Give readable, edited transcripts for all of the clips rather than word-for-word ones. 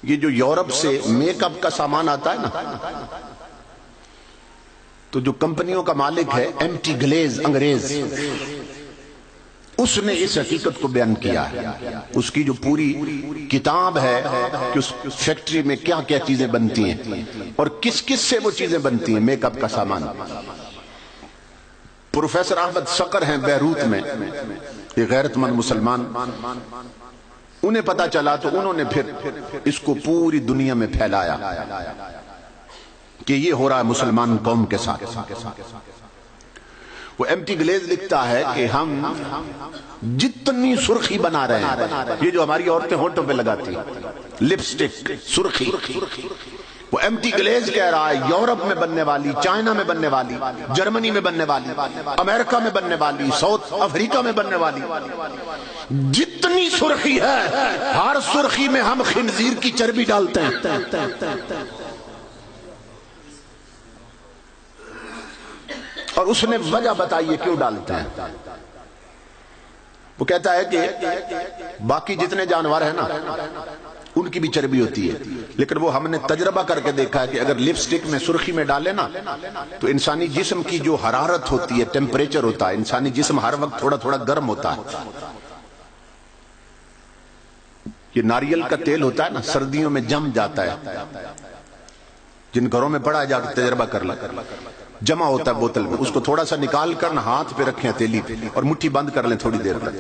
یہ جو یورپ سے میک اپ کا سامان آتا ہے نا، تو جو کمپنیوں کا مالک ہے ایم ٹی گلیز انگریز، اس نے اس حقیقت کو بیان کیا ہے. اس کی جو پوری کتاب ہے کہ اس فیکٹری میں کیا کیا چیزیں بنتی ہیں اور کس کس سے وہ چیزیں بنتی ہیں، میک اپ کا سامان. پروفیسر احمد صقر ہیں بیروت میں، یہ غیرت مند مسلمان، انہیں پتا چلا تو انہوں نے پھر اس کو پوری دنیا میں پھیلایا کہ یہ ہو رہا ہے مسلمان قوم کے ساتھ. وہ ایم ٹی گلیز لکھتا ہے کہ ہم جتنی سرخی بنا رہے ہیں، یہ جو ہماری عورتیں ہونٹوں پہ لگاتی ہیں لپسٹک سرخی، وہ ایم ٹی گلیز کہہ رہا ہے یورپ میں بننے والی، چائنا میں بننے والی، جرمنی میں بننے والی، امریکہ میں بننے والی، ساؤتھ افریقہ میں بننے والی جتنی سرخی ہے، ہر سرخی میں ہم خنزیر کی چربی ڈالتے ہیں. اور اس نے وجہ بتائی ہے کیوں ڈالتے ہیں. وہ کہتا ہے کہ باقی جتنے جانور ہیں نا ان کی بھی چربی ہوتی ہے، لیکن وہ ہم نے تجربہ کر کے دیکھا ہے کہ اگر لپسٹک میں سرخی میں ڈالے نا تو انسانی جسم کی جو حرارت ہوتی ہے، ٹیمپریچر ہوتا ہے، انسانی جسم ہر وقت تھوڑا تھوڑا گرم ہوتا ہے. یہ ناریل کا تیل ہوتا ہے نا، سردیوں میں جم جاتا ہے، جن گھروں میں پڑا جا کے تجربہ کر لیں، جمع ہوتا ہے بوتل میں، اس کو تھوڑا سا نکال کر نہ ہاتھ پہ رکھیں تیلی پہ اور مٹھی بند کر لیں تھوڑی دیر تک،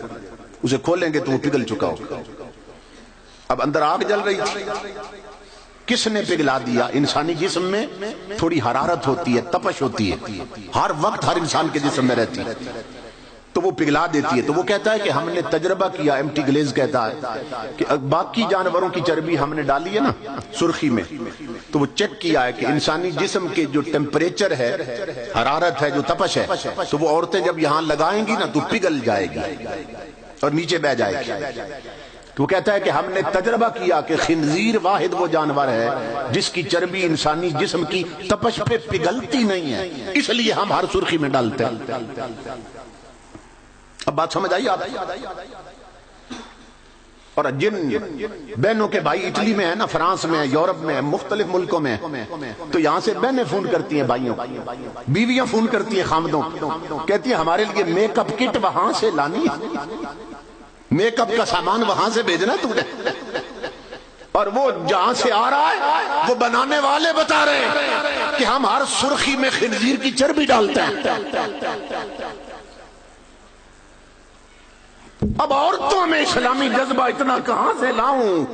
اسے کھولیں گے تو وہ پگھل چکا ہو. اب اندر آگ جل رہی تھی، کس نے پگھلا دیا؟ انسانی جسم میں تھوڑی حرارت ہوتی ہے، تپش ہوتی ہے، ہر وقت ہر انسان کے جسم میں رہتی ہے، تو وہ پگھلا دیتی ہے. تو وہ کہتا ہے کہ ہم نے تجربہ کیا، ایم ٹی گلیز کہتا ہے کہ باقی جانوروں کی چربی ہم نے ڈالی ہے نا سرخی میں، تو وہ چیک کیا ہے کہ انسانی جسم کے جو ٹیمپریچر ہے، حرارت ہے، جو تپش ہے، تو وہ عورتیں جب یہاں لگائیں گی نا تو پگھل جائے گی اور نیچے بہ جائے گی. تو وہ کہتا ہے کہ ہم نے تجربہ کیا کہ خنزیر واحد وہ جانور ہے جس کی چربی انسانی جسم کی تپش پہ پگھلتی نہیں ہے، اس لیے ہم ہر سرخی میں ڈالتے ہیں. اب بات سمجھ آئی آپ؟ اور جن بہنوں کے بھائی اٹلی میں ہیں نا، فرانس میں ہیں، یورپ میں ہیں، مختلف ملکوں میں، تو یہاں سے بہنیں فون کرتی ہیں بھائیوں، بیویاں فون کرتی ہیں خامدوں، کہتی ہیں ہمارے لیے میک اپ کٹ وہاں سے لانی ہے، میک اپ کا سامان وہاں سے بھیجنا تو نے، اور وہ جہاں سے آ رہا ہے وہ بنانے والے بتا رہے ہیں کہ ہم ہر سرخی میں خنزیر کی چربی ڈالتے ہیں. اب عورتوں میں اسلامی جذبہ اتنا کہاں سے لاؤں؟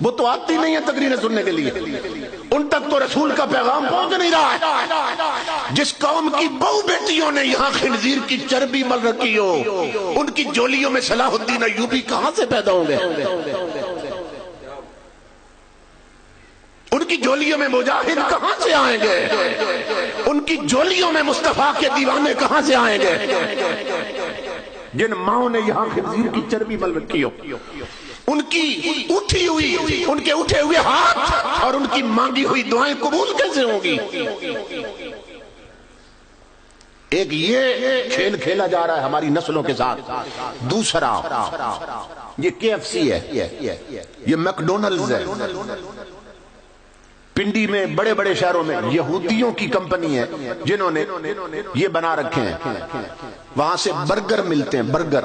وہ تو آتی نہیں ہے تقریریں سننے کے لیے، ان تک تو رسول کا پیغام پہنچ نہیں رہا ہے. جس قوم کی بہو بیٹیوں نے یہاں خنزیر کی چربی مل رکھی ہو، ان کی جولیوں میں صلاح الدین ایوبی کہاں سے پیدا ہوں گے؟ ان کی جولیوں میں مجاہد کہاں سے آئیں گے؟ ان کی جولیوں میں مصطفیٰ کے دیوانے کہاں سے آئیں گے؟ جن ماؤں نے یہاں خنزیر کی چربی مل رکھی ہو، ان کی اٹھی ہوئی، ان کے اٹھے ہوئے ہاتھ اور ان کی مانگی ہوئی دعائیں قبول کیسے ہوں گی؟ ایک یہ کھیل کھیلا جا رہا ہے ہماری نسلوں کے ساتھ. دوسرا یہ کے ایف سی ہے، یہ میکڈونلڈز ہے. پنڈی میں بڑے بڑے شہروں میں یہودیوں کی کمپنی ہے جنہوں نے یہ بنا رکھے ہیں، وہاں سے برگر ملتے ہیں، برگر.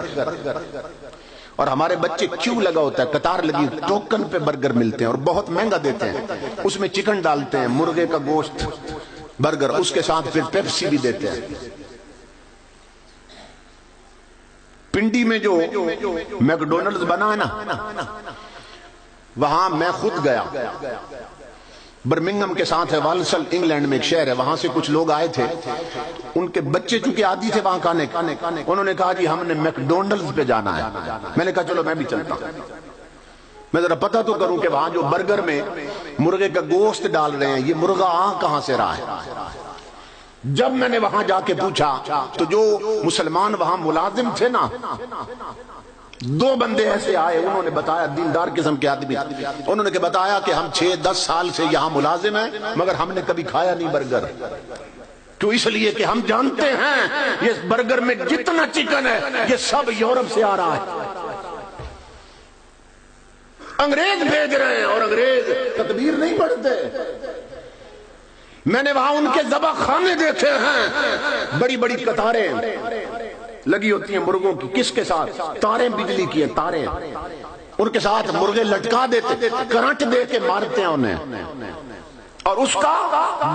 اور ہمارے بچے کیوں لگا ہوتا ہے، قطار لگی، ٹوکن پہ برگر ملتے ہیں اور بہت مہنگا دیتے ہیں. اس میں چکن ڈالتے ہیں، مرغے کا گوشت، برگر، اس کے ساتھ پھر پیپسی بھی دیتے ہیں. پنڈی میں جو میکڈونلڈز بنا ہے نا، وہاں میں خود گیا، برمنگم کے ساتھ ہے، والسل انگلینڈ میں ایک شہر ہے، وہاں سے کچھ لوگ آئے تھے، ان کے بچے چونکہ عادی تھے وہاں کھانے، انہوں نے کہا جی ہم نے میکڈونلڈز پہ جانا ہے. میں نے کہا چلو میں بھی چلتا ہوں، میں ذرا پتہ تو کروں کہ وہاں جو برگر میں مرغے کا گوشت ڈال رہے ہیں، یہ مرغا آ کہاں سے رہا ہے. جب میں نے وہاں جا کے پوچھا تو جو مسلمان وہاں ملازم تھے نا، دو بندے ایسے آئے، انہوں نے بتایا، دیندار قسم کے آدمی، انہوں نے بتایا کہ ہم 6-10 سال سے یہاں ملازم ہیں مگر ہم نے کبھی کھایا نہیں برگر. کیوں؟ اس لیے کہ ہم جانتے ہیں یہ برگر میں جتنا چکن ہے یہ سب یورپ سے آ رہا ہے. انگریز بھیج رہے ہیں اور انگریز تکبیر نہیں پڑھتے. میں نے وہاں ان کے ذبح خانے دیکھے ہیں، بڑی بڑی قطاریں لگی ہوتی ہیں مرغوں کی. کس کے ساتھ؟ تاریں بجلی کی ہیں، تاریں ان کے ساتھ مرغے لٹکا دیتے، کرنٹ دے کے مارتے ہیں انہیں، اور اس کا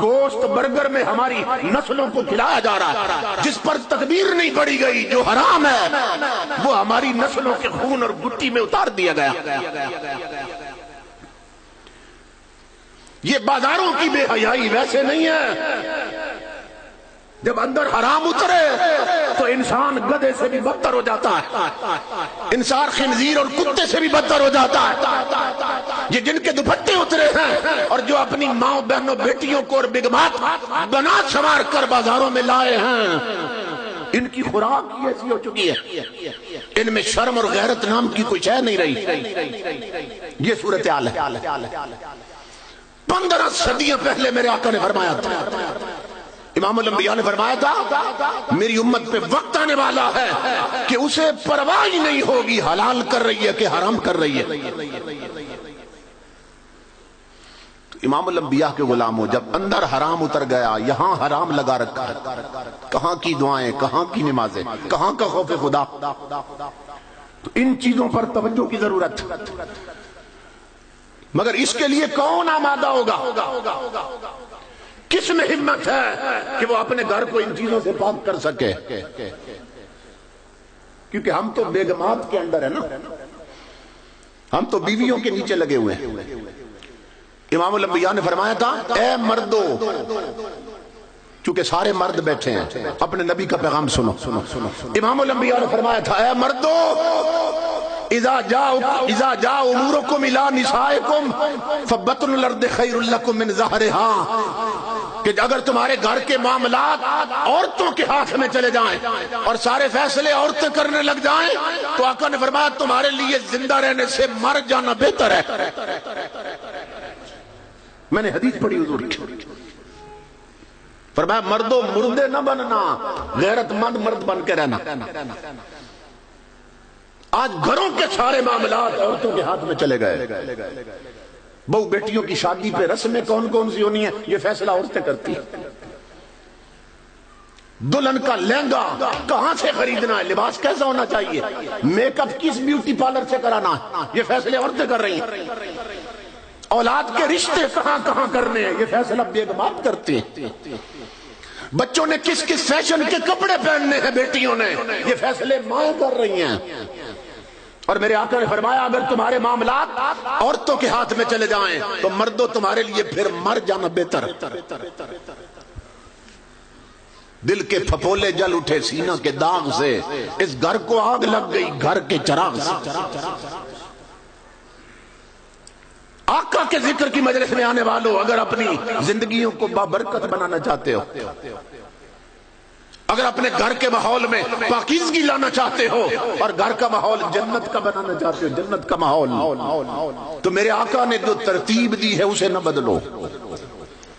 گوشت برگر میں ہماری نسلوں کو کھلایا جا رہا ہے. جس پر تکبیر نہیں پڑی گئی، جو حرام ہے، وہ ہماری نسلوں کے خون اور گٹی میں اتار دیا گیا. یہ بازاروں کی بے حیائی ویسے نہیں ہے. جب اندر حرام اترے تو انسان گدھے سے بھی بدتر ہو جاتا ہے، انسان خنزیر اور کتے سے بھی بدتر ہو جاتا ہے. یہ جن کے دوپٹے اترے ہیں اور جو اپنی ماں بہنوں بیٹیوں کو اور بگمات بنا سنوار کر بازاروں میں لائے ہیں، ان کی خوراک ایسی ہو چکی ہے، ان میں شرم اور غیرت نام کی کوئی شے نہیں رہی. یہ صورتحال ہے. 15 صدیاں پہلے میرے آقا نے فرمایا تھا، امام الانبیاء نے فرمایا تھا، میری امت پہ وقت آنے والا ہے کہ اسے پرواہ ہی نہیں ہوگی حلال کر رہی ہے کہ حرام کر رہی ہے. امام الانبیاء کے غلاموں، جب اندر حرام اتر گیا، یہاں حرام لگا رکھا، کہاں کی دعائیں، کہاں کی نمازیں، کہاں کا خوف خدا. تو ان چیزوں پر توجہ کی ضرورت. مگر اس کے لیے کون آمادہ ہوگا؟ کس میں ہمت ہے کہ وہ اپنے گھر کو ان چیزوں سے پاک کر سکے؟ کیونکہ ہم تو بیگمات کے اندر ہے نا، ہم تو بیویوں کے نیچے لگے ہوئے ہیں. امام الانبیاء نے فرمایا تھا، اے مردو، چونکہ سارے مرد بیٹھے ہیں، اپنے نبی کا پیغام سنو. امام الانبیاء نے فرمایا تھا، اے مردو، اذا جاء امورکم الى نسائکم فبطن الارض خیر لکم من ظہرہا، کہ اگر تمہارے گھر کے معاملات عورتوں کے ہاتھ میں چلے جائیں اور سارے فیصلے عورتیں کرنے لگ جائیں تو آقا نے فرمایا تمہارے لیے زندہ رہنے سے مر جانا بہتر ہے. میں نے حدیث پڑھی حضور کی، فرمایا مردوں مردے نہ بننا، غیرت مند مرد بن کے رہنا. آج گھروں کے سارے معاملات عورتوں کے ہاتھ میں چلے گئے. بہو بیٹیوں کی شادی پہ رسمیں کون کون سی ہونی ہیں، یہ فیصلہ عورتیں کرتی ہیں. دلہن کا لہنگا کہاں سے خریدنا ہے، لباس کیسا ہونا چاہیے، میک اپ کس بیوٹی پارلر سے کرانا ہے، یہ فیصلے عورتیں کر رہی ہیں. اولاد کے رشتے کہاں کہاں کرنے ہیں، یہ فیصلہ بیگمات کرتے ہیں. بچوں نے کس کس فیشن کے کپڑے پہننے ہیں بیٹیوں نے، یہ فیصلے ماں کر رہی ہیں. اور میرے آقا نے فرمایا اگر تمہارے معاملات عورتوں کے ہاتھ میں چلے جائیں تو مردوں تمہارے لیے پھر مر جانا بہتر. دل کے پھپولے جل اٹھے سینہ کے داغ سے، اس گھر کو آگ لگ گئی گھر کے چراغ سے. آقا کے ذکر کی مجلس میں آنے والوں، اگر اپنی زندگیوں کو بابرکت بنانا چاہتے ہو، اگر اپنے گھر کے ماحول میں پاکیزگی لانا چاہتے ہو اور گھر کا ماحول جنت کا بنانا چاہتے ہو، جنت کا ماحول، تو میرے آقا نے جو ترتیب دی ہے اسے نہ بدلو.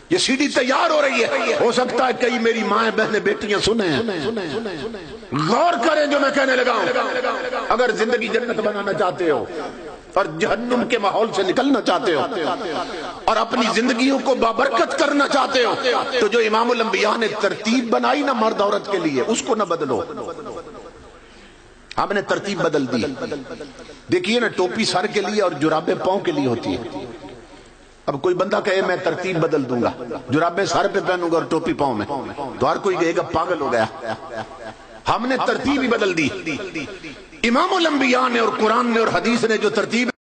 یہ سی ڈی تیار ہو رہی ہے، ہو سکتا ہے کئی میری مائیں بہنیں بیٹیاں سنیں، غور کریں جو میں کہنے لگا ہوں. اگر زندگی جنت بنانا چاہتے ہو اور جہنم کے ماحول سے نکلنا چاہتے ہو اور اپنی زندگیوں کو بابرکت کرنا چاہتے ہو تو جو امام الانبیاء نے ترتیب بنائی نا مرد عورت کے لیے، اس کو نہ بدلو. ہم نے ترتیب بدل دی. دیکھیے نا، ٹوپی سر کے لیے اور جرابیں پاؤں کے لیے ہوتی ہے. اب کوئی بندہ کہے میں ترتیب بدل دوں گا، جرابیں سر پہ پہنوں گا اور ٹوپی پاؤں میں، تو ہر کوئی کہے گا پاگل ہو گیا. ہم نے ترتیب ہی بدل دی. امام الانبیاء نے اور قرآن نے اور حدیث نے جو ترتیب